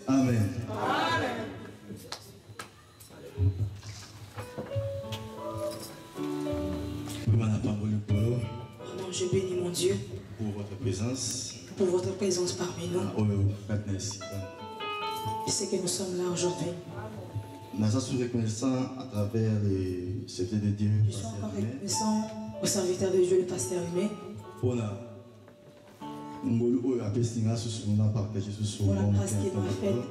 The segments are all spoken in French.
Amen. Je bénis mon Dieu pour votre présence parmi nous. Je sais que nous sommes là aujourd'hui. Nous sommes reconnaissants à travers les serviteurs de Dieu. Je suis encore reconnaissant au serviteur de Dieu, le pasteur Humé. Pour la grâce qu'il m'a faite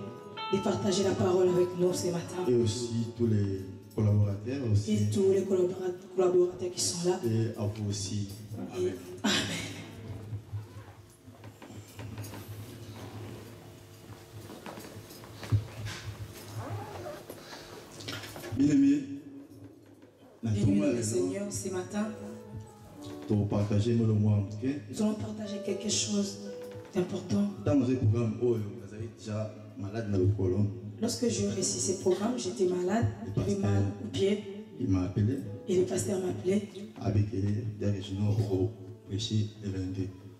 de partager la parole avec nous ce matin. Et aussi tous les collaborateurs. Aussi. Et tous les collaborateurs qui sont là. Et à vous aussi. Amen. Amen. Bien-aimés, le Seigneur, ce matin, nous allons partager quelque chose d'important. Lorsque je réussis ces programmes, j'étais malade, j'avais mal au pied. Il m'a appelé. Et le pasteur m'a appelé.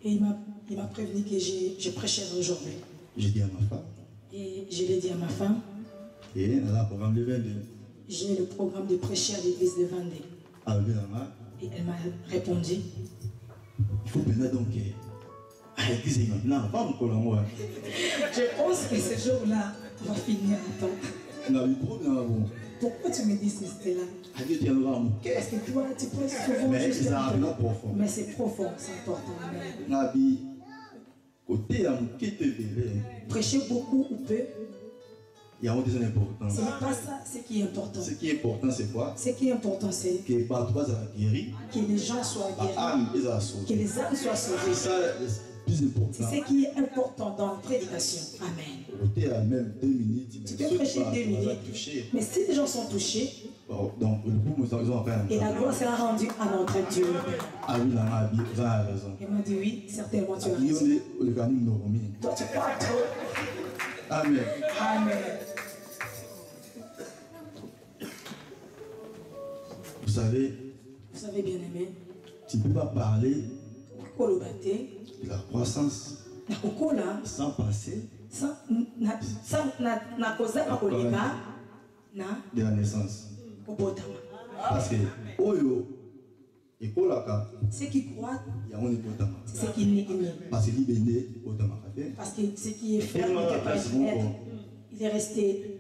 Et il m'a prévenu que je prêcherai aujourd'hui. J'ai dit à ma femme. Et je l'ai dit à ma femme. Et elle a le programme de Vendée. J'ai le programme de prêcher à l'église de Vendée. Et elle m'a répondu. Il faut venir donc à l'église maintenant. Je pense que ce jour-là va finir à temps. Pourquoi tu me dis ceci là? Parce que toi, tu penses souvent juste mais c'est profond, c'est important. Prêcher beaucoup ou peu, il y a des importants. Ce n'est pas ça ce qui est important. Ce qui est important, c'est quoi? Ce qui est important, c'est que les gens soient guéris, que les âmes soient sauvées. C'est ça le plus important. C'est ce qui est important dans la prédication. Amen. Même 2 minutes, tu peux prêcher 2 minutes, mais si les gens sont touchés, et la gloire sera rendue à notre Dieu. Ah oui, vous avez raison. Il m'a dit oui, certainement tu as raison. Toi tu parles trop. Amen. Amen. Vous savez bien aimé, tu ne peux pas parler de la croissance sans passer de la naissance. Parce que, ceux qui croient, c'est ce qui est né. Parce que ce qui est ferme, il est resté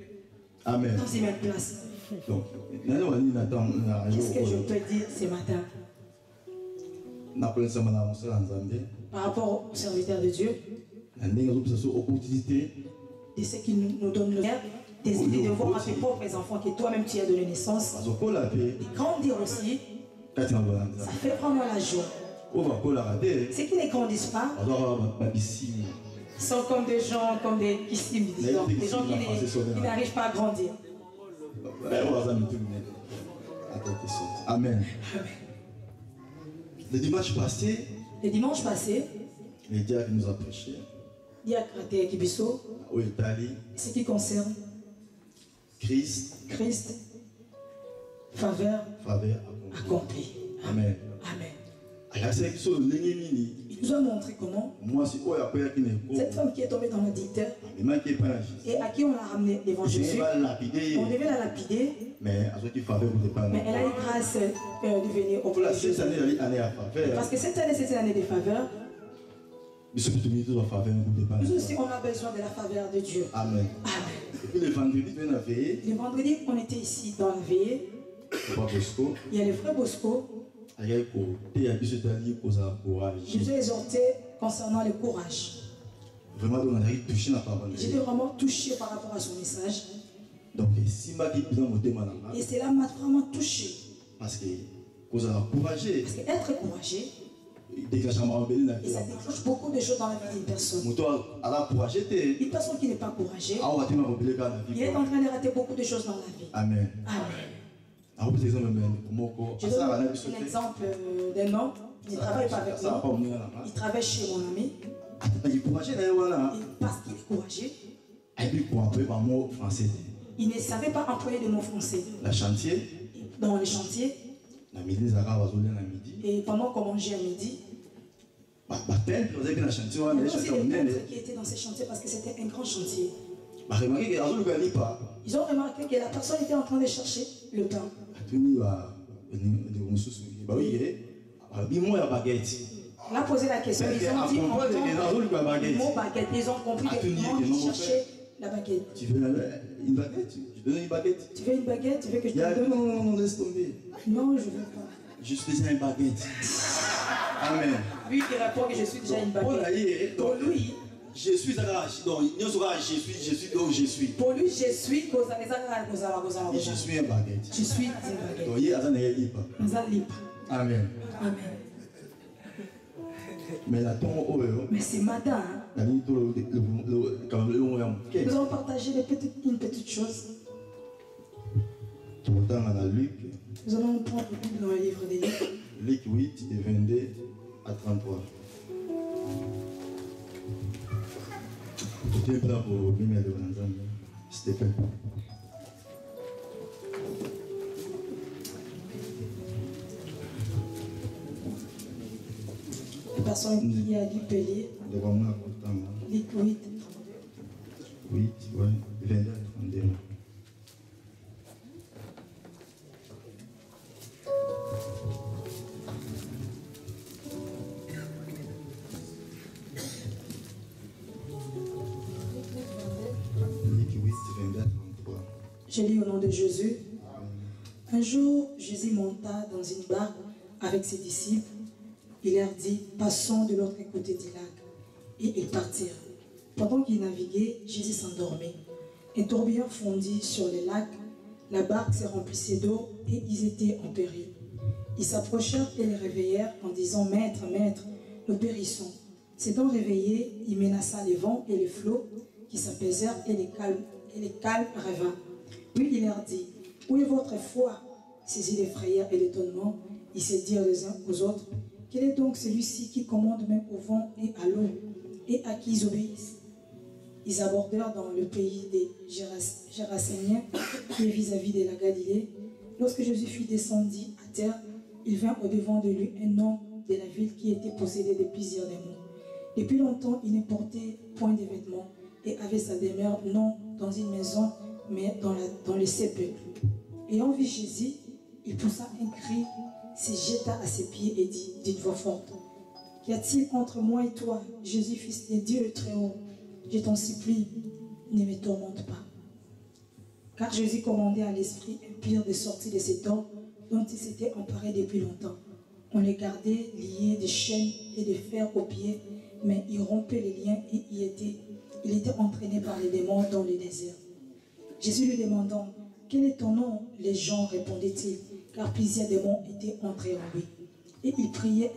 Amen. dans ses mêmes places. Donc, qu'est-ce que je peux dire ce matin par rapport aux serviteurs de Dieu, de ceux qui nous donnent le verbe, des idées de voir à tes propres enfants que toi-même tu as donné naissance, et grandir aussi, ça fait vraiment la joie. Ceux qui ne grandissent pas, ils sont comme des gens, comme des kissim, disons, des gens qui n'arrivent pas à grandir. Amen. Le dimanche passé, le diacre nous a prêché. Ce qui concerne Christ, faveur accomplie. Amen. Amen. Il nous a montré comment cette femme qui est tombée dans l'additeur et à qui on l'a ramené devant Jésus, on devait la lapider, mais elle a eu grâce de venir au place de Jésus. Parce que cette année, c'est une année de faveur. Nous aussi, on a besoin de la faveur de Dieu. Amen. Et puis le vendredi, on était ici dans la veillée. Il y a le frère Bosco. Je vous ai exhorté concernant le courage. J'étais vraiment touché par rapport à son message. Donc, et cela m'a vraiment touché. Parce que être courageux, et ça déclenche beaucoup de choses dans la vie d'une personne. Une personne qui n'est pas courageuse, il est en train de rater beaucoup de choses dans la vie. Amen. Amen. Je donne un exemple d'un homme. Il ne travaille pas avec moi. Il travaille chez mon ami. Et parce qu'il est courageux, il ne savait pas employer le mot français. Dans le chantier. Et pendant qu'on mangeait à midi, il y avait aussi des peintres qui étaient dans ces chantiers parce que c'était un grand chantier. Ils ont remarqué que la personne était en train de chercher le pain. On a posé la question, ils ont dit le mot baguette. Ils ont compris que ils cherchaient la baguette. Tu veux une baguette? Je te donne une baguette. Tu veux une baguette? Tu veux que je te donne? Non, laisse tomber. Non, je ne veux pas. Je suis déjà une baguette. Amen. Lui qui répond que je suis déjà une baguette. Pour lui, je suis donc je suis donc je suis. Pour lui, je suis. Et je suis une baguette. Je suis une baguette. Amen. Amen. Mais ce matin, nous allons partager une petite chose. Nous allons prendre le Bible dans le livre des livres. Luc 8, de 22 à 33. Tout est là pour lumière de l'ensemble. Stéphane. La personne qui a dû payer. Luc 8. 8, ouais, 22 à 32. Je lis au nom de Jésus. Un jour, Jésus monta dans une barque avec ses disciples. Il leur dit, passons de l'autre côté du lac. Et ils partirent. Pendant qu'ils naviguaient, Jésus s'endormit. Un tourbillon fondit sur le lac. La barque se remplissait d'eau et ils étaient en péril. Ils s'approchèrent et les réveillèrent en disant, Maître, Maître, nous périssons. S'étant réveillés, il menaça les vents et les flots qui s'apaisèrent et les calmes revint. Puis il leur dit, où est votre foi? Saisis de frayeur et d'étonnement, ils se dirent les uns aux autres, quel est donc celui-ci qui commande même au vent et à l'eau, et à qui ils obéissent? Ils abordèrent dans le pays des Géraséniens, qui est vis-à-vis de la Galilée. Lorsque Jésus fut descendu à terre, il vint au-devant de lui un homme de la ville qui était possédé de plusieurs démons. Depuis longtemps, il ne portait point de vêtements et avait sa demeure non dans une maison, mais dans le sépulcre. Ayant vu Jésus, il poussa un cri, se jeta à ses pieds et dit d'une voix forte, « Qu'y a-t-il entre moi et toi, Jésus, fils de Dieu le Très-Haut? Je t'en supplie, ne me tourmente pas. » Car Jésus commandait à l'esprit impur de sortir de cet homme dont il s'était emparé depuis longtemps. On les gardait liés de chaînes et de fer aux pieds, mais il rompait les liens et il était entraîné par les démons dans le désert. Jésus lui demandant, « Quel est ton nom ?» Les gens répondaient-ils, car plusieurs démons étaient entrés en lui. Et il priait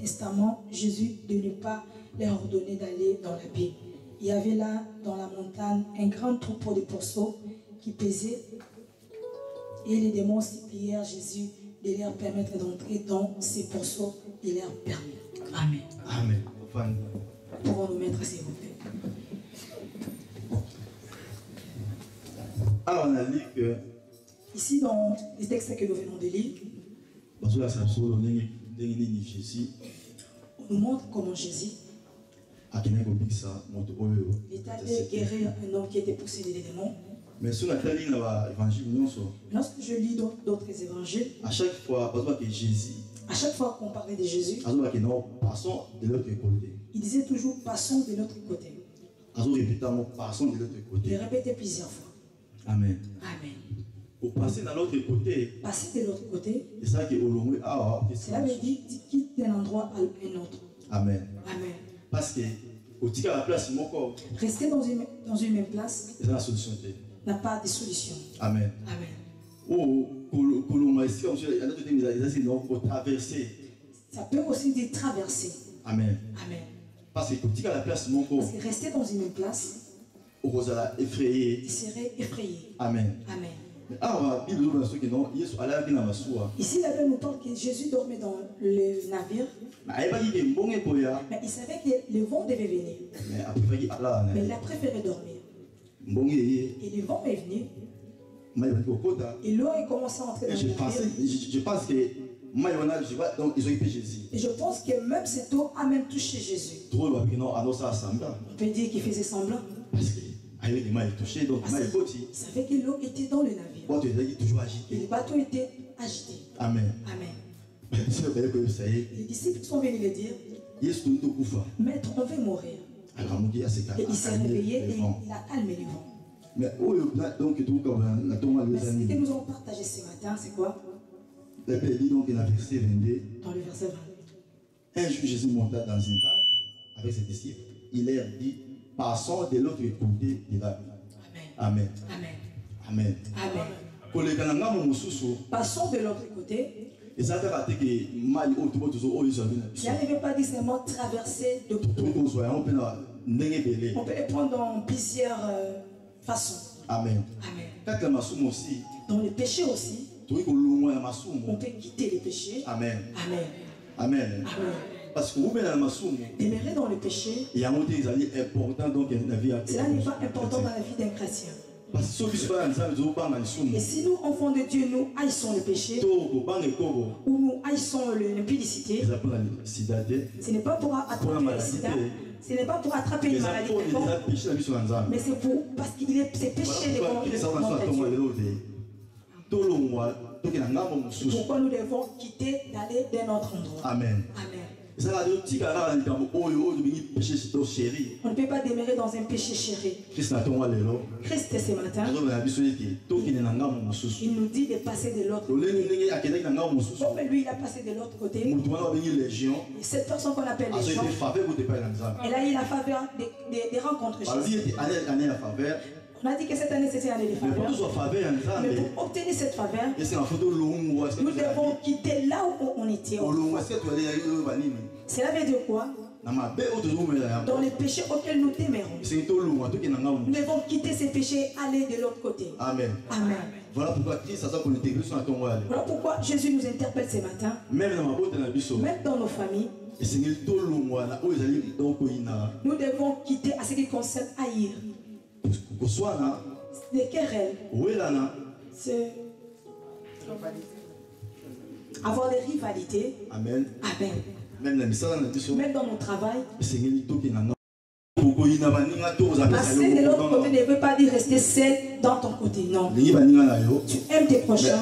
instamment Jésus de ne pas leur ordonner d'aller dans la ville. Il y avait là, dans la montagne, un grand troupeau de pourceaux qui pesait, et les démons supplièrent Jésus de leur permettre d'entrer dans ces pourceaux. Il leur permit. Amen. Amen. Pouvons nous mettre, s'il vous plaît. Alors on a dit que ici, dans les textes que nous venons de lire, on nous montre comment Jésus est allé guérir un homme qui était possédé des démons. Mais si on a lu l'évangile, lorsque je lis d'autres évangiles, à chaque fois que Jésus, à chaque fois qu'on parlait de Jésus, passons de l'autre côté. Il disait toujours passons de l'autre côté. Passons de l'autre côté. Il répétait plusieurs fois. Amen. Amen. Pour passer dans l'autre côté, passer de l'autre côté, cela veut dire quitter d'un endroit à un autre. Amen. Amen. Parce que la place, rester dans une même place n'a pas de solution. Amen. Amen. Ça peut aussi dire traverser. Amen. Amen. Parce que rester dans une même place, tu serais effrayé. Amen. Amen. Ici, la Bible nous parle que Jésus dormait dans le navire. Mais il savait que le vent devait venir. Mais il a préféré dormir. Et le vent est venu. Et l'eau est commencé à entrer dans le navire. Je pense que donc ils ont épié Jésus. Et je pense que même cette eau a même touché Jésus. On peut dire qu'il faisait semblant. Parce que il touché, donc il savait que l'eau était dans le navire. Et le bateau était agité. Amen. Amen. Les disciples sont venus lui dire, Maître, on veut mourir. Et il s'est réveillé et il a calmé le vent. Mais donc, ce que nous avons partagé ce matin, c'est quoi? La Bible dit donc dans le verset 22. Dans le verset 22. Un jour, Jésus monta dans une barque avec ses disciples. Il leur dit, passons de l'autre côté de la vie. Amen. Amen. Amen. Amen. Passons de l'autre côté. Ça ne veut pas dire seulement traverser de l'autre côté. On peut les prendre dans plusieurs façons. Amen. Amen. Dans le péché aussi. On peut quitter les péchés. Amen. Amen. Amen. Amen. Parce que vous demeurer dans le péché, cela n'est pas important dans la vie d'un chrétien. Et si nous, enfants de Dieu, nous haïssons le péché, ou nous haïssons l'impudicité, ce n'est pas pour attraper le sida, ce n'est pas pour attraper une maladie, mais c'est parce qu'il est péché devant Dieu. Pourquoi nous devons quitter d'aller d'un autre endroit. Amen. Amen. On ne peut pas demeurer dans un péché chéri. Christ ce matin, il nous dit de passer de l'autre côté. Comme lui, il a passé de l'autre côté. Et cette personne qu'on appelle les gens, elle a eu la faveur des rencontres chez Jésus. On a dit que cette année c'était l'année des faveurs. Mais pour obtenir cette faveur, nous devons quitter là où on était. Cela veut dire quoi? Dans les péchés auxquels nous demeurons, nous devons quitter ces péchés et aller de l'autre côté. Amen. Amen. Voilà pourquoi Jésus nous interpelle ce matin. Même dans nos familles, nous devons quitter à ce qui concerne haïr. Les querelles, c'est avoir des rivalités. Amen. Amen. Même dans nos travail, Passer de l'autre côté ne veut pas dire rester seul dans ton côté, non. Tu aimes tes prochains.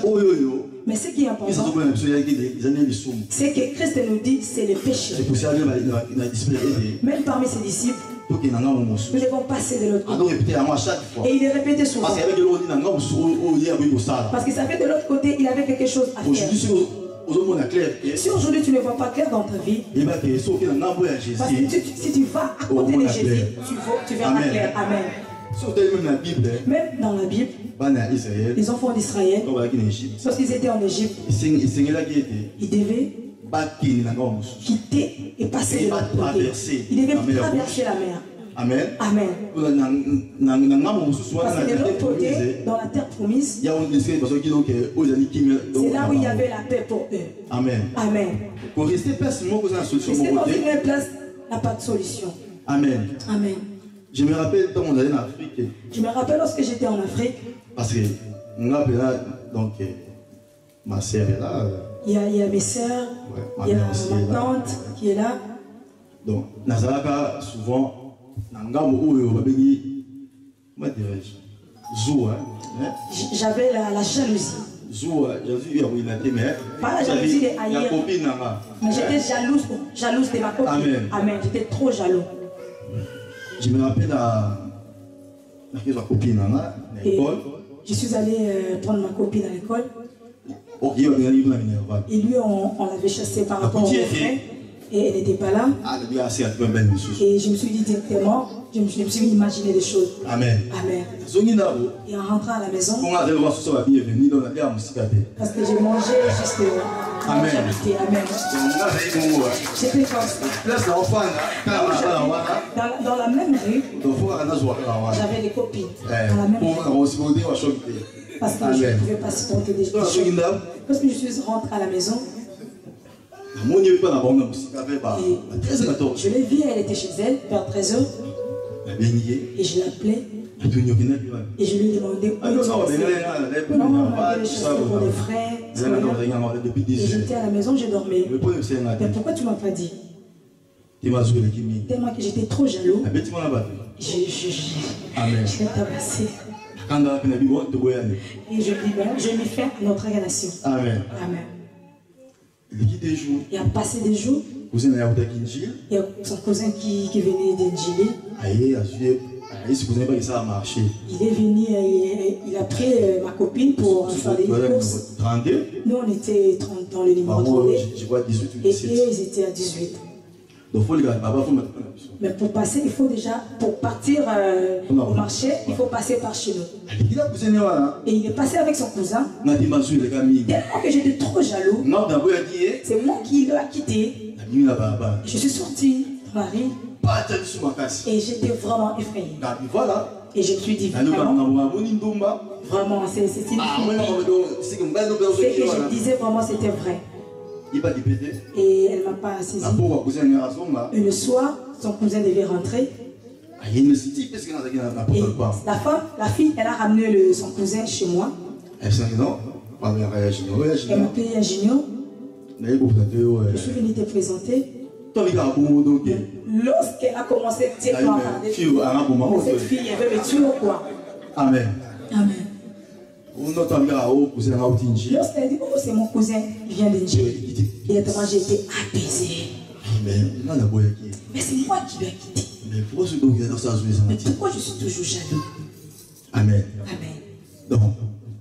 Mais ce qui est important, c'est que Christ nous dit c'est le péché. Même parmi ses disciples, nous devons passer de l'autre côté. Et il est répété souvent. Parce que ça fait de l'autre côté, il avait quelque chose à faire. Si aujourd'hui tu ne vois pas clair dans ta vie, parce que si tu vas à côté de Jésus, tu verras clair. Amen. Même dans la Bible, les enfants d'Israël, lorsqu'ils étaient en Égypte, ils devaient quitter et passer de l'autre côté. Ils devaient traverser la mer. Amen. Amen. Parce que de l'autre côté, dans la terre promise, c'est là où il y avait la paix pour eux. Amen. Amen. Rester dans une même place, il n'y a pas de solution. Amen. Amen. Je me rappelle quand on allait en Afrique. Je me rappelle lorsque j'étais en Afrique. Parce que donc ma sœur est là. Il y a mes sœurs, il y a ma tante qui est là. Donc, Nazaraka souvent. J'avais la jalousie. Pas la jalousie de ailleurs. Mais j'étais jalouse de ma copine. Amen. Amen. J'étais trop jaloux. Je me rappelle à ma copine à l'école. Je suis allé prendre ma copine à l'école. Et lui, on l'avait chassé par rapport au frère. Et elle n'était pas là. Et je me suis dit directement, je me suis imaginé des choses. Amen. Amen. Et en rentrant à la maison, parce que j'ai mangé juste Amen. Amen. J'étais comme ça. Dans la même rue, j'avais des copines. Dans la même rue. Parce que je ne pouvais pas supporter des choses. Parce que je suis rentrée à la maison. Je l'ai vue, elle était chez elle vers 13h. Et je l'appelais. Et je lui ai demandé où tu es. Non, on m'a dit pour les frères. Et j'étais à la maison, je dormais. Mais pourquoi tu ne m'as pas dit? Tellement que j'étais trop jaloux. Je l'ai tabassé. Et je lui ai fait notre relation. Amen. Amen. Il a passé des jours. Il y a son cousin qui venait d'Indjili. Il est venu, il a pris ma copine pour faire des courses. Nous on était 30 dans le numéro 32. Et eux ils étaient à 18. Mais pour passer, il faut déjà, pour partir au marché, il faut passer par chez nous. Et il est passé avec son cousin. Tellement que j'étais trop jaloux. C'est moi qui l'ai quitté. Je suis sorti de ma rue. Et j'étais vraiment effrayé. Et je me suis dit, vraiment, c'est une fille. Ce que je disais vraiment, c'était vrai. Et elle ne m'a pas saisi. Et le soir, son cousin devait rentrer. Et la fille, elle a ramené son cousin chez moi. Elle m'a appelé un junior. Je suis venu te présenter. Lorsqu'elle a commencé à dire cette fille, elle veut me tuer ou quoi? Amen. Amen. Lorsqu'elle a dit, oh c'est mon cousin, il vient d'Indjili. Et moi j'ai été apaisé. Mais c'est moi qui l'ai quitté. Mais pourquoi je suis toujours jaloux? Amen. Amen. Donc,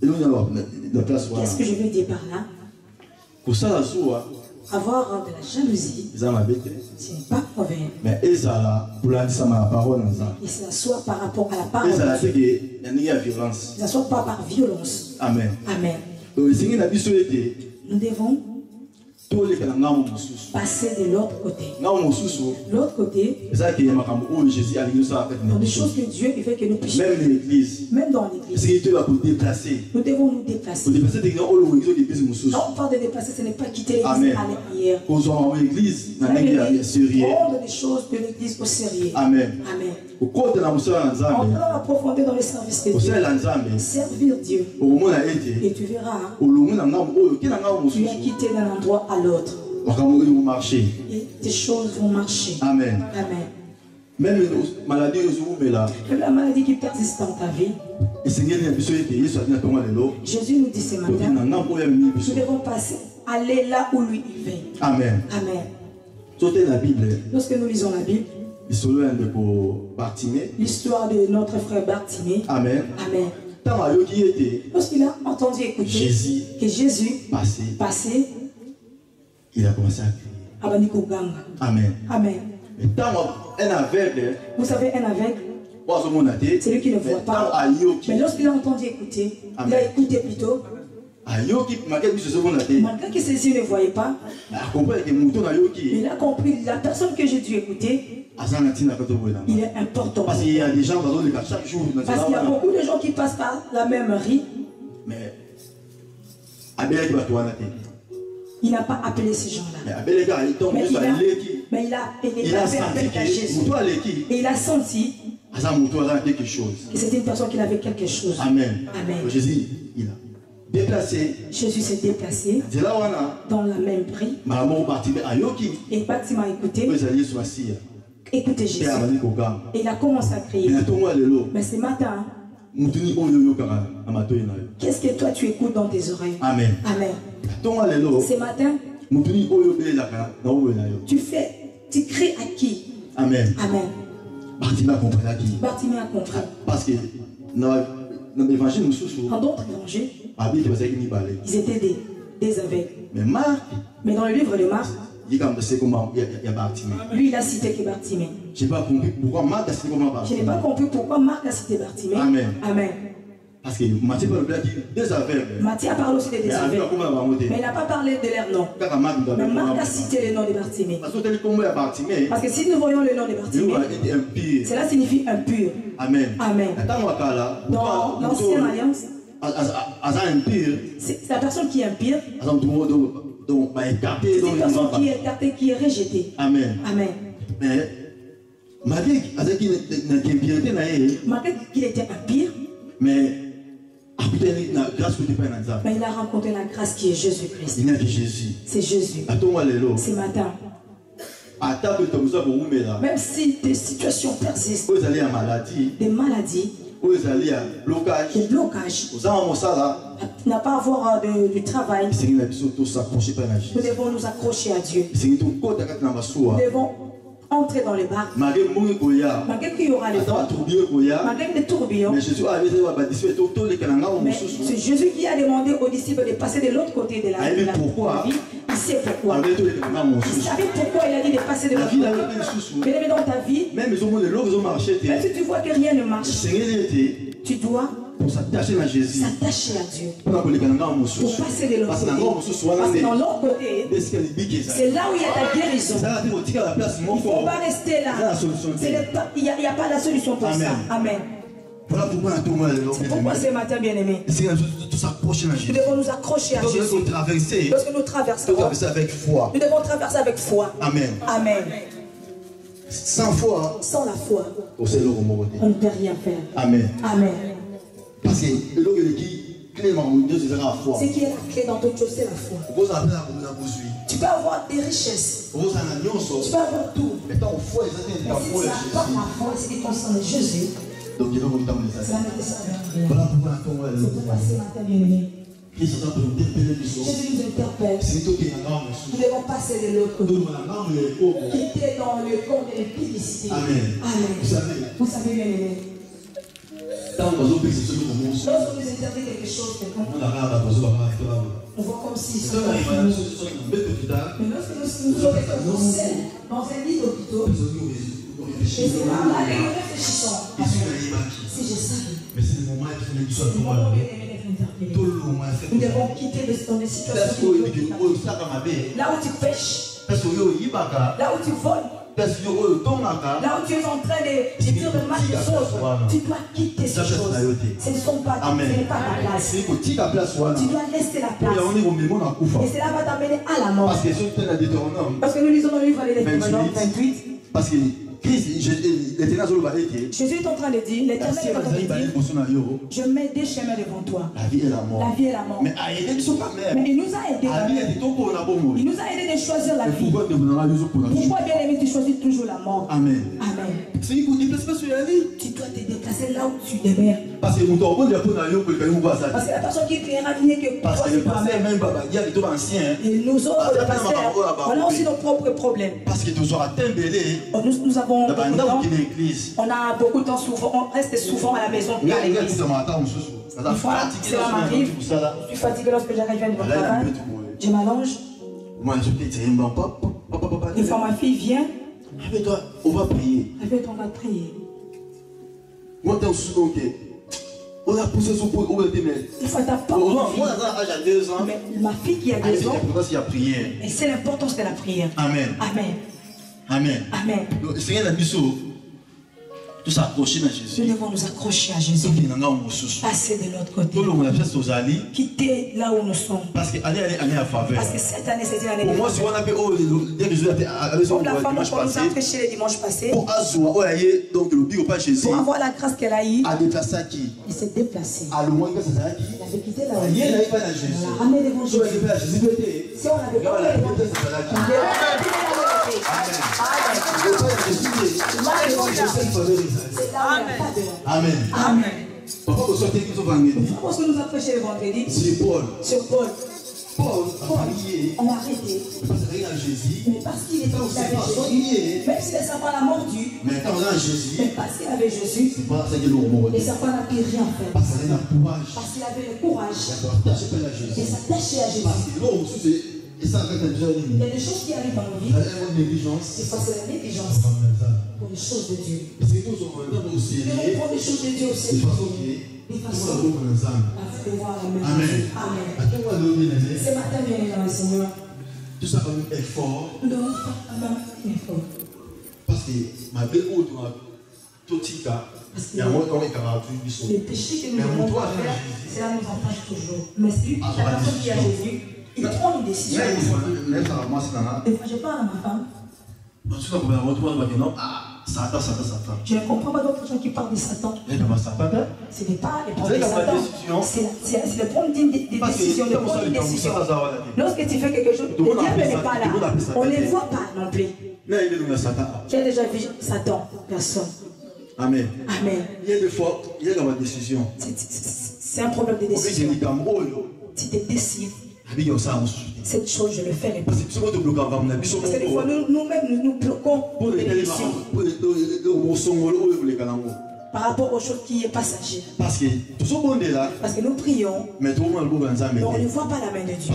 qu'est-ce que je veux dire par là? Avoir de la jalousie, ce n'est pas mauvais. Mais il s'assoit par rapport à la parole. Il s'assoit pas par violence. Amen. Amen. Nous devons passer de l'autre côté. L'autre côté, dans des choses que Dieu veut que nous puissions. Même l'église. Même dans l'église. Nous devons nous déplacer. Quand on parle de déplacer, ce n'est pas quitter l'église à l'arrière. Prendre des choses de l'église au sérieux. Amen. Amen. En prenant la profondeur dans le service de Dieu. Servir Dieu. Et tu verras, tu es quitté d'un endroit à l'autre. Et tes choses vont marcher. Amen. Amen. Même une maladie, même la maladie qui persiste dans ta vie. Jésus nous dit ce matin, nous devons passer, aller là où lui il veut. Amen. Amen. La Bible. Lorsque nous lisons la Bible, l'histoire de notre frère Bartimée. Amen. Amen. Lorsqu'il a entendu écouter que Jésus passait, il a commencé à crier. Amen. Amen. Un aveugle, vous savez, un aveugle, c'est lui qui ne voit pas. Mais lorsqu'il a entendu écouter, il a écouté plutôt. Malgré que ses yeux ne voyaient pas, il a compris la personne que j'ai dû écouter. Il est important. Parce qu'il y a des gens chaque jour. Parce qu'il y a beaucoup de gens qui passent par la même rue. Mais il n'a pas appelé ces gens-là. Mais il a appelé à Jésus. Et il a senti que c'était une personne qui avait quelque chose. Amen. Amen. Jésus, il a déplacé. Jésus s'est déplacé dans la même rue. Et Bartimée a écouté. Écoutez Jésus. Et il a commencé à crier. Mais ce matin, qu'est-ce que toi tu écoutes dans tes oreilles? Amen. Amen. Ce matin, tu cries à qui? Amen. Amen. Bartimée a compris. Parce que dans l'évangile, en d'autres évangiles, ils étaient des aveugles. Mais dans le livre de Marc, lui il a cité que Bartimée. Je n'ai pas compris pourquoi Marc a cité Bartimée. Je n'ai pas compris pourquoi Marc a cité Bartimée. Amen. Amen. Parce que Matthieu a parlé aussi des aveugles. Mais il n'a pas parlé de leur nom. Mais Marc a cité le nom de Bartimée. Parce que si nous voyons le nom de Bartimée, cela signifie impur. Amen. Amen. Dans l'ancienne alliance, c'est la personne qui est impure. C'est une personne qui est écartée, qui est rejetée. Amen. Amen. Mais malgré qu'il était impur, mais il a rencontré la grâce qui est Jésus-Christ. C'est Jésus. Ce matin, même si des situations persistent, des maladies, des blocages, n'a pas à avoir du travail, nous devons nous accrocher à Dieu. Nous devons entrer dans les bars. Malgré qu'il y aura les vents, malgré les tourbillons, mais c'est Jésus qui a demandé aux disciples de passer de l'autre côté de la vie. Il sait pourquoi. Il savait pourquoi il a dit de passer de l'autre côté. Mais dans ta vie, même si tu vois que rien ne marche, tu dois s'attacher à Dieu pour passer de l'autre côté. Parce que dans l'autre côté, c'est là où il y a ta guérison. Il ne faut pas rester là. Il n'y a pas la solution pour ça. Amen. Voilà pourquoi c'est pourquoi ce matin, bien-aimé, nous devons nous accrocher à Jésus. Lorsque nous traversons avec foi. Nous devons traverser avec foi. Amen. Amen. Sans foi, sans la foi, on ne peut rien faire. Amen. Amen. Parce que ce qui est la clé dans toute chose, c'est la foi. Tu peux avoir des richesses. Tu peux avoir tout. Mais si tu n'as pas la foi, c'est qui concerne Jésus. Donc, il faut que voilà pourquoi ce matin, bien-aimé, Jésus nous interpelle. Nous devons passer de l'autre côté. Quitter dans le camp de l'impudicité. Amen. Amen. Vous savez, bien-aimé, lorsque nous interdit quelque chose, on voit comme si ça va finir. Mais lorsque nous sommes dans un lit d'hôpital, et c'est là que nous réfléchissons. Si je savais, mais c'est le moment où il faut nous devons quitter dans des situations là où tu pêches, là où tu voles, là où tu es en train de dire de mal des choses, tu dois quitter ces choses. Ce ne sont pas ta place. Tu dois laisser la place. Et cela va t'amener à la mort. Parce que nous lisons dans le livre de Deutéronome 28. Parce que Jésus est en train de dire, l'Éternel est en train de dire, je mets des chemins devant toi. La vie et la mort. La vie et la mort. Mais il nous a aidés. Il nous a aidés de choisir la vie. Pourquoi, bien aimé, tu choisis toujours la mort? Amen. Amen. Si vous déplacez pas sur la ligne. Tu dois te déplacer là où tu demeures. Parce que mon tombeau, il y a pas d'ailleurs que le Parce que la personne qui priera mieux que parce toi, que le c'est toi-même. pasteur même Baba, il y a des tout anciens. Et nous autres, le pasteur, on a aussi nos propres problèmes. Parce que tu auras tembélé. Nous avons beaucoup de temps. L'église. On a beaucoup de temps souvent. On reste souvent à la maison et à l'église. Une fois, cela m'arrive. Je suis fatigué lorsque j'arrive à mon travail. Je m'allonge. Une fois, ma fille vient. Avec-toi, on va prier. Avec toi, on va prier. Moi, t'es au sous on a poussé son pot, on a été mais. Il faut ta porte. Moi, j'ai 2 ans. Mais ma fille qui a 2 ans. Et c'est l'importance de la prière. Amen. Amen. Amen. Amen. Le Seigneur a mis ça. Tout s'accrocher à Jésus. Nous devons nous accrocher à Jésus. Passer de l'autre côté. Quitter là où nous sommes. Parce que année à faveur. Parce que cette année, c'est une année de faveur. Pour moi, si on a fait pour la femme, on nous a prêché le dimanche passé. Pour avoir la grâce qu'elle a eue. Il s'est déplacé. Il avait quitté là où il était. On l'a ramené devant Jésus. Si on l'avait pas fait devant Jésus, Amen. Amen. Pourquoi que nous a prêché le vendredi sur Paul. Paul a prié. On a arrêté. Mais parce qu'il était au Jésus. Même si les serpents l'ont mordu. Mais parce qu'il avait Jésus. Les serpents n'a pu rien faire. Parce qu'il avait le courage. Et s'attacher à Jésus. Il y a des choses qui arrivent dans nos vies. C'est parce que la négligence pour les choses de Dieu. Mais on prend les choses de Dieu aussi. De façon à pouvoir la mettre. Amen. Ce matin, bien dans le Seigneur. Tout ça comme effort. Nous devons faire un effort. Parce que ma belle haute, tout tika. Les péchés que nous devons faire, cela nous empêche toujours. Mais celui la personne qui a Jésus, il prend une décision. Des fois, je parle à ma femme. Je ne comprends pas d'autres gens qui parlent de Satan. Ce n'est pas les problèmes de Satan. C'est le prendre des décisions. Lorsque tu fais quelque chose, le diable n'est pas là. On ne les voit pas non plus. Tu as déjà vu Satan? Personne. Amen. Amen. Il y a des fois, il y a ma décision. C'est un problème de décision. Si tu décides, cette chose, je le ferai pas. Parce que des fois, nous-mêmes, nous bloquons pour les décisions. Par rapport aux choses qui sont passagères. Parce que nous prions, mais on ne voit pas la main de Dieu.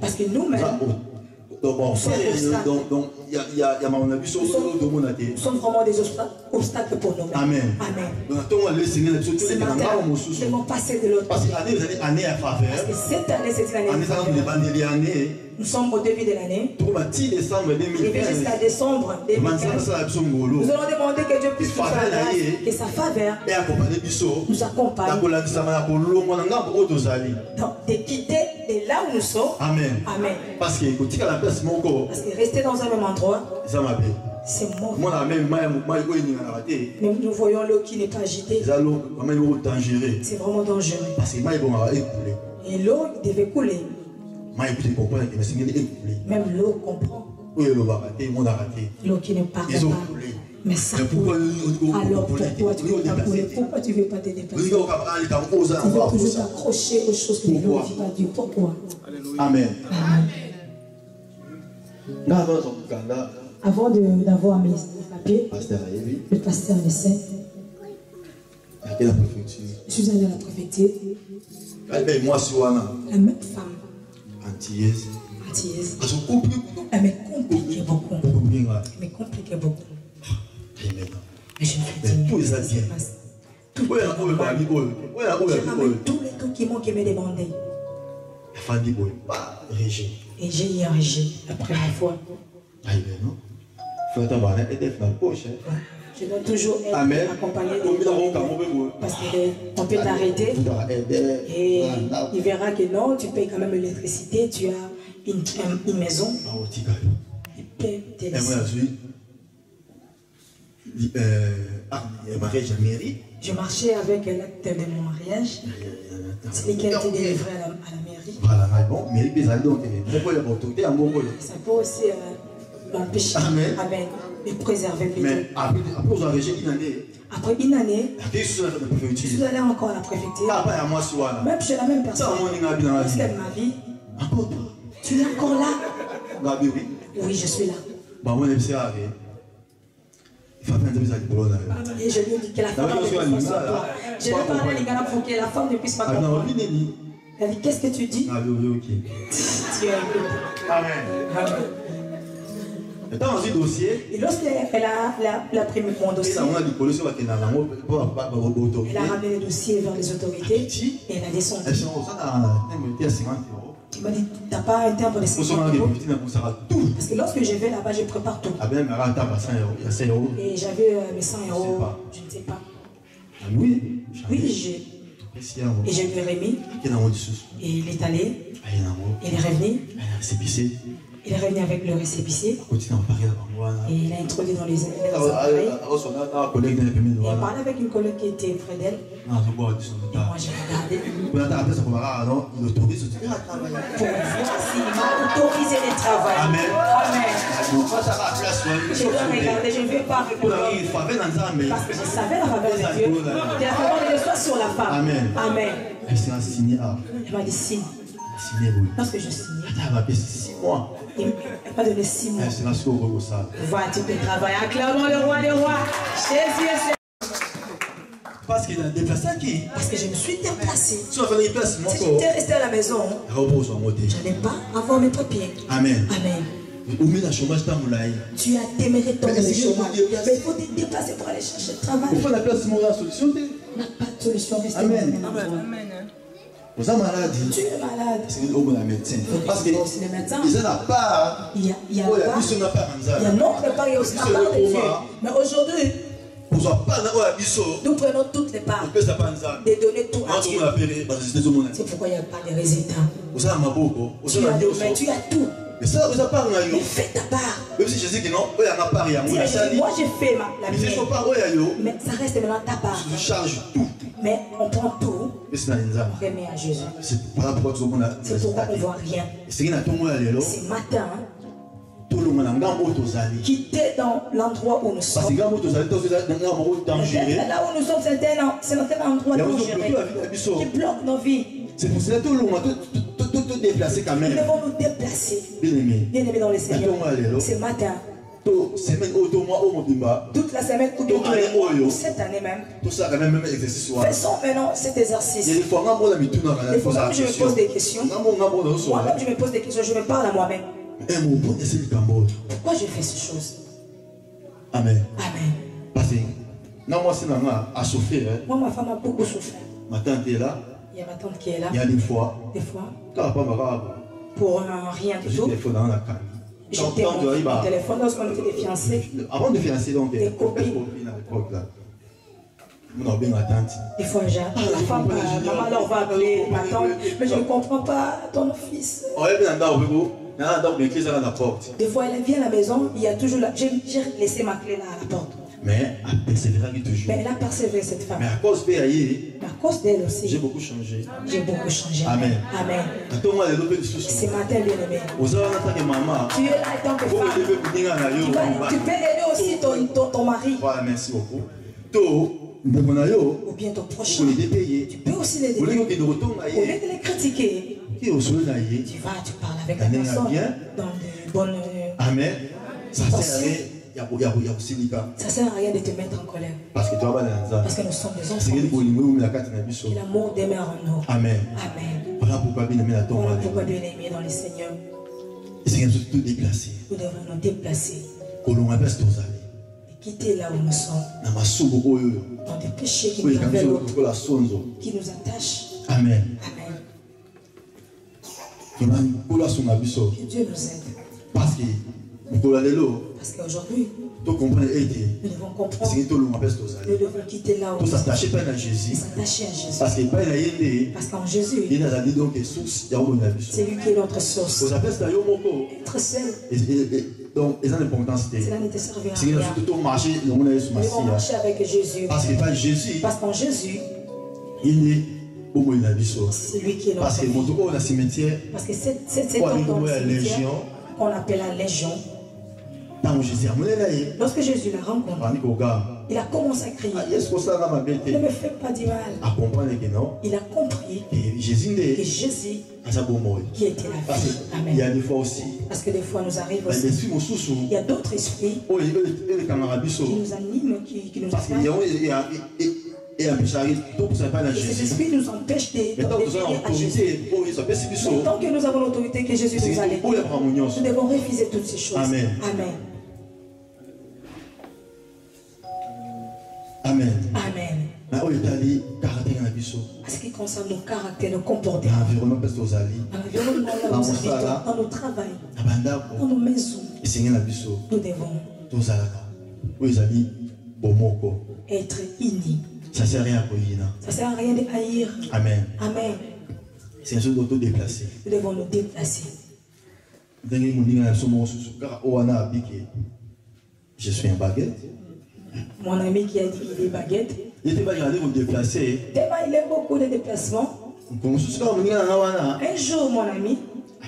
Parce que nous-mêmes, nous sommes vraiment des obstacles pour nous. Amen. Ce matin, nous devons passer de l'autre côté. Parce que cette année, c'est une année. Nous sommes au début de l'année. Et jusqu'à décembre 2015. Nous allons demander que Dieu puisse nous faire grâce, que sa faveur nous accompagne. Donc, de quitter de là où nous sommes. Amen. Amen. Parce que rester dans un même endroit, c'est mauvais. Même nous voyons l'eau qui n'est pas agitée. C'est vraiment dangereux. Et l'eau devait couler. Même l'eau comprend. L'eau qui ne part pas. Mais ça coule. Alors pourquoi tu ne veux pas couler? Pourquoi tu ne veux pas te déplacer? Tu veux toujours t'accrocher aux choses qui ne glorifient pas Dieu. Pourquoi? Amen. Avant d'avoir mes papiers, le pasteur le sait. Je suis allé à la préfecture. La même femme. Antillaise. Elle me compliquait beaucoup. Mais je me suis dit, tout ça se passe. J'avais tous les documents qu'elle me demandait. Et j'ai eu un rejet la première fois. Je dois toujours être accompagné parce qu'on peut t'arrêter et il verra que non, tu payes quand même l'électricité, tu as une maison. Il peut te laisser. Je marchais avec l'acte de mon mariage. C'est lui qui a été délivré à la mairie. Ça peut aussi mon péché. Amen. Amen. Me préserver plutôt. Mais après vous avez une année. Après une année, Je suis allé encore à la préfecture. Même chez la même personne. Parce qu'elle m'a dit, tu es encore là? Oui, je suis là. Et je lui ai dit que la femme avait fait sur toi. Je lui ai parlé à l'Igana pour que la femme ne puisse pas comprendre. Elle a dit, qu'est-ce que tu dis? Tu es Amen. Amen. Dans un dossier, et lorsqu'elle a pris mon dossier, elle a ramené le dossier vers les autorités et elle a descendu. Il m'a dit, tu n'as pas un timbre de 50 euros? Parce que lorsque je vais là-bas, je prépare tout. Et j'avais mes 100 euros, je ne sais pas. Oui, et je lui ai remis. Et il est allé. Il est revenu. Il est revenu avec le récépissé. Et il a introduit dans les appareils. Et il parlait avec une collègue qui était près d'elle. Et moi j'ai regardé. Pour voir s'il m'a autorisé de travailler. Amen. Je dois regarder, je ne vais pas répondre. Parce que je savais la faveur de Dieu. Que la faveur de Dieu soit sur la femme. Amen. Amen. Elle m'a dit signe. Lorsque je signais, 6 mois. Il m'a donné 6 mois. Voilà, tu peux travailler. Acclamons le roi des rois. Jésus est Seigneur. Parce qu'il a déplacé qui? Parce que je me suis déplacé. Si j'étais resté à la maison, je n'allais pas avoir mes papiers. Amen. Amen. Tu as téméré ton chômage. Mais il faut te déplacer pour aller chercher le travail. On n'a pas de solution. Amen. Amen. Vous êtes malade. Tu es malade. Médecin. Parce que les médecins. Il y a part. Il y a notre part et aussi la part de Dieu. Mais aujourd'hui, nous prenons toutes les parts. De donner tout à Dieu. C'est pourquoi il n'y a pas de résultats. Tu as mais tu as tout. Mais fais ta part. Même si je dis que non, moi j'ai fait la mienne. Mais ça reste maintenant ta part. Je charge tout. Mais on prend tout. On remet à Jésus. C'est pourquoi on ne voit rien. Ce matin, quitter dans l'endroit où nous sommes. Là où nous sommes, c'est un endroit dangereux qui bloque nos vies. C'est pour cela que tout déplacer quand même. Nous devons nous déplacer. Bien-aimés dans les Seigneur. Ce matin. Toute la semaine ou cette année même. Faisons maintenant cet exercice. Des fois je me pose des questions. Moi-même je me pose des questions. Je me parle à moi-même. Pourquoi je fais ces choses? Amen. Amen. Parce que moi a souffert. Moi ma femme a beaucoup souffert. Ma tante est là. Il y a ma tante qui est là. Il y a des fois. Pour rien du tout. J'étais mon téléphone lorsqu'on était des fiancés. Avant de fiancer, donc, des copines à l'époque là. Des fois, la femme, maman leur va appeler ma tante, mais je ne comprends pas ton fils. Des fois, elle vient à la maison, il y a toujours j'ai laissé ma clé là à la porte. Mais elle persévère toujours. Mais elle a persévéré cette femme. Mais à cause d'elle aussi. J'ai beaucoup changé. Amen. Amen. Ce matin, bien-aimé. Tu es là en tant que femme. Tu peux aider aussi ton mari. Voilà, merci beaucoup. Ou bien ton prochain. Tu peux aussi l'aider. Au lieu de les critiquer, tu parles avec la personne dans de bonnes. Amen. Ça sert à rien de te mettre en colère. Parce que nous sommes des enfants. Et l'amour demeure en nous. Amen. Amen. Voilà pourquoi bien aimé dans les Seigneurs. Nous devons nous déplacer. Et quitter là où nous sommes. Dans des péchés qui nous enveloppent, qui nous attachent. Amen. Amen. Que Dieu nous aide. Parce qu'aujourd'hui, nous devons comprendre. Nous devons quitter là où nous sommes. S'attacher à Jésus. Parce qu'en Jésus, c'est lui qui est notre source. Être seul. Donc, cela ne te servira à rien. Nous devons marcher avec Jésus. Parce qu'en Jésus, il est c'est lui qui est notre parce que cette cimetière qu'on appelle la Légion, Lorsque Jésus l'a rencontré, il a commencé à crier. Ne me fais pas du mal. Il a compris que Jésus qui était la vie. Amen. Parce que des fois nous arrivons aussi. Il y a d'autres esprits qui nous animent, qui nous attirent. Et ces esprits nous empêchent d'obéir à Jésus. Mais tant que nous avons l'autorité que Jésus nous a léguée, nous devons refuser toutes ces choses. Amen. Amen. Amen. Amen. À ce qui concerne nos caractères, nos comportements, l'environnement où nous habitons, dans nos travail, dans nos maisons, nous devons être unis. Ça ne sert à rien pour ça sert à rien de haïr. Amen. Amen. C'est un chose d'auto-déplacer. Nous devons nous déplacer. Je suis un baguette. Mon ami qui a dit qu'il est baguette. Il était pas allé vous déplacer. Tellement il aime beaucoup de déplacements. Un jour, mon ami,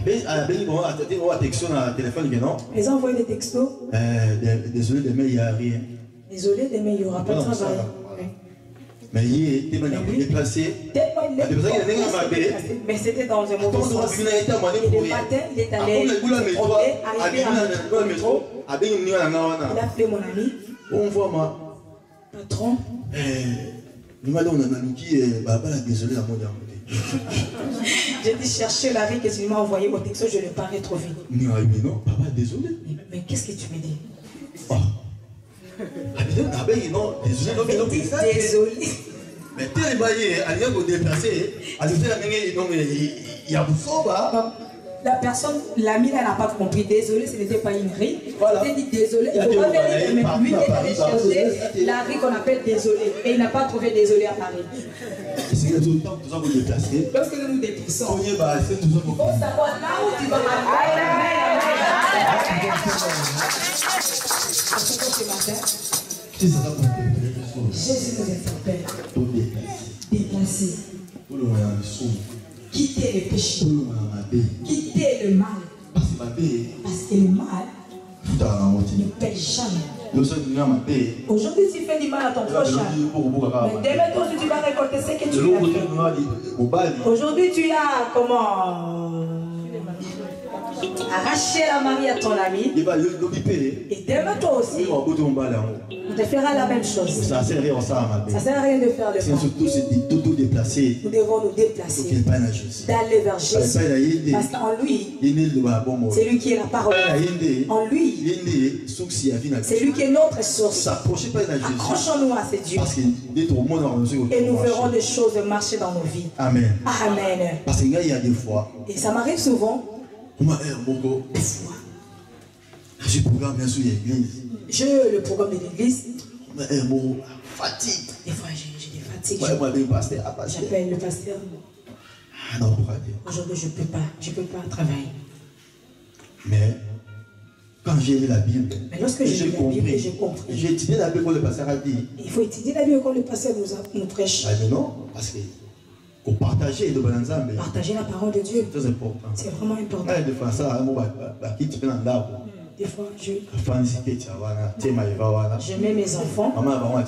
ils ont envoyé des textos. Désolé, demain il n'y a rien. Désolé, demain il n'y aura pas de travail. Mais il était déplacé. Mais c'était dans un mauvais sens. Et le matin, il est allé arriver à métro. Il a appelé mon ami. Patron. J'ai dit chercher la vie que tu m'as envoyé au texto, je ne l'ai pas retrouvé. Non, papa, désolé. Mais qu'est-ce que tu me dis? Oh. Désolé. Mais la personne, l'ami n'a pas compris. Désolé, ce n'était pas une rime. Voilà. Il a dit désolé. Il ne faut pas venir, mais lui il est allé chercher la rime qu'on appelle désolé. Et il n'a pas trouvé désolé à Paris. Lorsque nous nous déplaçons, il faut savoir là où tu vas aller. Ce matin, Jésus nous interpelle. Déplacer. Quitter le péché. Quitter le mal. Parce que le mal ne paie jamais. Aujourd'hui, tu fais du mal à ton prochain. Mais demain, toi, tu vas récolter ce que tu as fait. Aujourd'hui, tu as comment arraché la marie à ton ami. Et demain, toi aussi, on te fera la même chose. Ça ne sert à rien de faire le mal. Nous devons nous déplacer, d'aller vers Jésus. Parce qu'en lui, c'est lui qui est la parole. En lui, c'est lui qui est notre source. Accrochons-nous à ce Dieu. Et nous verrons des choses marcher dans nos vies. Amen. Amen. Parce qu'il y a des fois. Et ça m'arrive souvent. Des fois. Je programme bien sûr l'église. Le programme de l'église. Fatigue. Des fois j'ai des fatigues. J'appelle le pasteur. Aujourd'hui je ne peux pas travailler. Mais quand j'ai lu la Bible, lorsque j'ai lu la Bible, j'ai compris. J'ai étudié la Bible comme le pasteur a dit. Il faut étudier la Bible comme le pasteur nous prêche. Mais non, parce que partager la parole de Dieu. C'est important. C'est vraiment important. Des fois, je mets mes enfants devant eux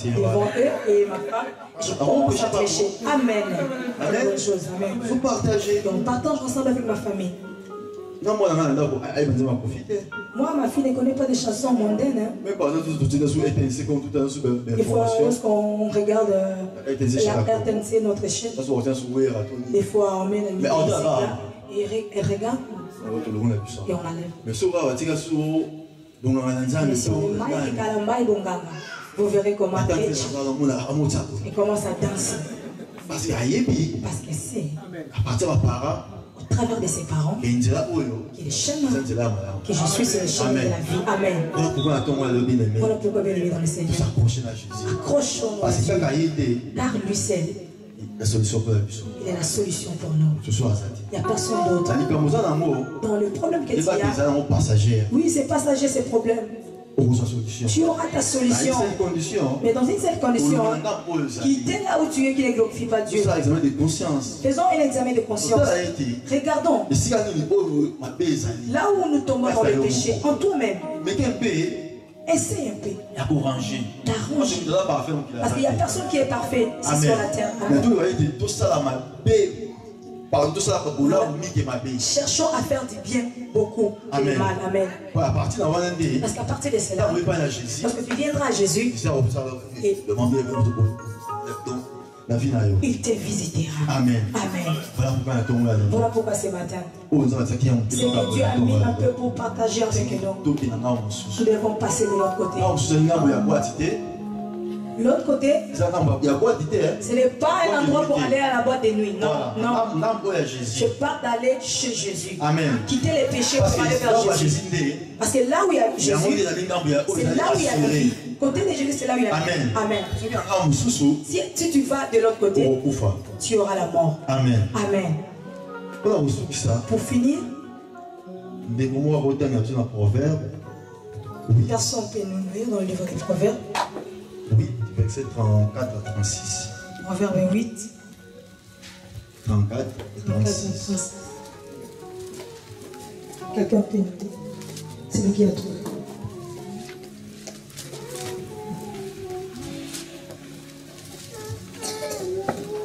et ma femme. Je commence à prêcher. Amen. Amen. Bonne chose. Amen. Il faut partager. On partage ensemble avec ma famille. Moi, ma fille ne connaît pas des chansons mondaines. Hein. Des fois, lorsqu'on regarde la RTNC, notre chaîne, des fois on met la musique et elle regarde et on enlève. Mais si on vous verrez comment il commence à danser. Parce que c'est au travers de ses parents qui est le chemin, que je suis sur le chemin de la vie. Amen. Voilà pourquoi bien aimé dans le Seigneur. Accrochons-nous à Dieu. Car lui seul, il est la solution pour nous. Il n'y a personne d'autre. Dans le problème que tu as, oui, c'est passager ces problèmes. tu auras ta solution. Mais dans une seule condition, quitter là où tu es, qui ne glorifie pas Dieu. Faisons un examen de conscience. Regardons là où nous tombons dans le péché, en toi-même. Essaye un peu. T'arranges. Parce qu'il n'y a personne qui est parfait ici sur la terre. Cherchons à faire du bien beaucoup et du mal. Amen. Parce qu'à partir de cela, lorsque tu viendras à Jésus, il te visitera. Amen. Amen. Voilà pourquoi ce matin, c'est que Dieu a mis un peu pour partager avec nous. Nous devons passer de l'autre côté. L'autre côté, ce n'est pas un endroit pour aller à la boîte de nuit. Non, non. Je parle d'aller chez Jésus. Amen. Quitter les péchés pour aller vers Jésus. Parce que là où il y a Jésus, c'est là où il y a la vie. Côté de Jésus, c'est là où il y a la vie. Amen. Si tu vas de l'autre côté, tu auras la mort. Amen. Amen. Pour finir, personne peut nous lire dans le livre des Proverbes. Oui, verset 34 à 36. Proverbe 8. 34 et 36. Quelqu'un peut noter. C'est lui qui a trouvé.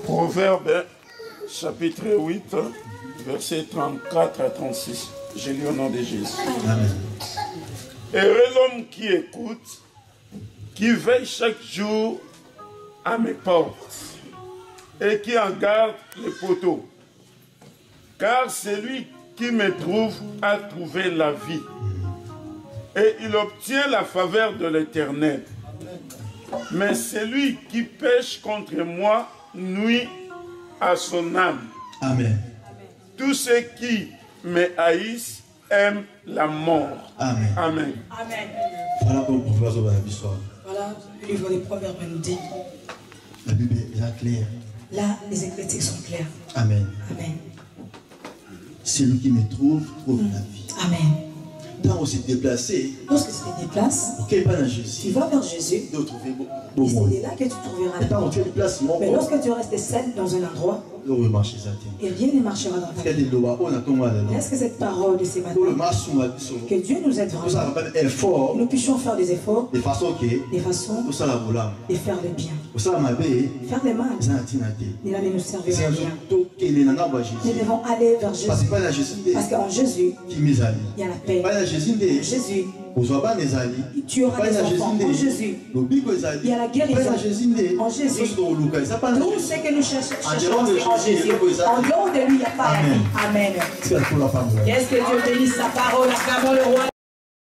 Proverbe chapitre 8, verset 34 à 36. Je lis au nom de Jésus. Amen. Heureux l'homme qui écoute, qui veille chaque jour à mes portes et qui en garde les poteaux. Car celui qui me trouve a trouvé la vie et il obtient la faveur de l'Éternel. Mais celui qui pêche contre moi nuit à son âme. Amen. Tous ceux qui me haïssent aiment la mort. Amen. Amen. Amen. Voilà comme on peut voir l'histoire. Voilà, le livre des Proverbes nous dit. La Bible est claire. Là, les Écritures sont claires. Amen. Amen. Celui qui me trouve la vie. Amen. Quand on s'est déplacé, lorsque tu te déplaces, tu vas vers Jésus. Et c'est là que tu trouveras. Mais lorsque tu restes seul dans un endroit, et rien ne marchera dans ta vie. Est-ce que cette parole de ce matin, que Dieu nous aide vraiment, que nous puissions faire des efforts, des façons de faire le bien. Faire le mal, il ne nous servira à rien. Nous devons aller vers Jésus. Parce qu'en Jésus, il y a la paix. En Jésus, tu auras des enfants. En Jésus, il y a la guérison. En Jésus, tout ce que nous cherchons, c'est en Jésus. En dehors de lui, il n'y a pas la vie. Amen. Qu'est-ce que Dieu bénisse sa parole, acclamons le roi.